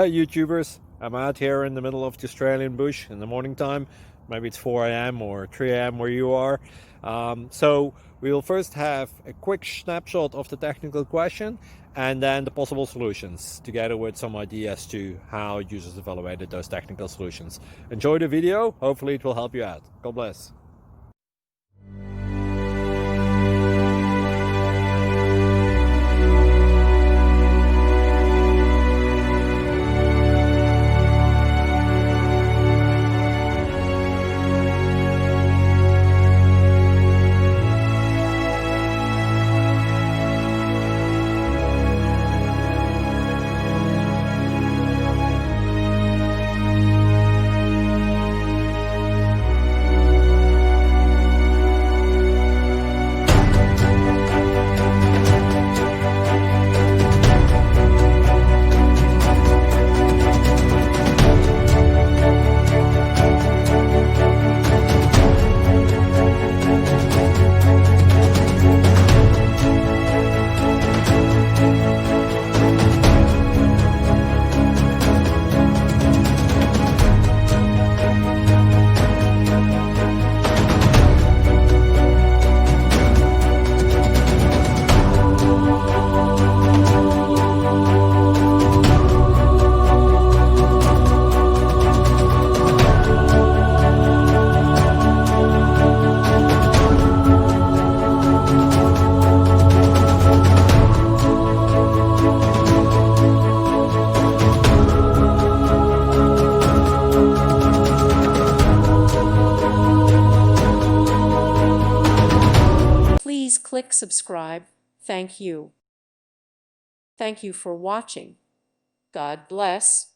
Hey YouTubers, I'm out here in the middle of the Australian bush in the morning time. Maybe it's 4 a.m. or 3 a.m. where you are. So we'll first have a quick snapshot of the technical question and then the possible solutions, together with some ideas to how users evaluated those technical solutions. Enjoy the video, hopefully it will help you out. God bless. Please click subscribe. Thank you. Thank you for watching. God bless.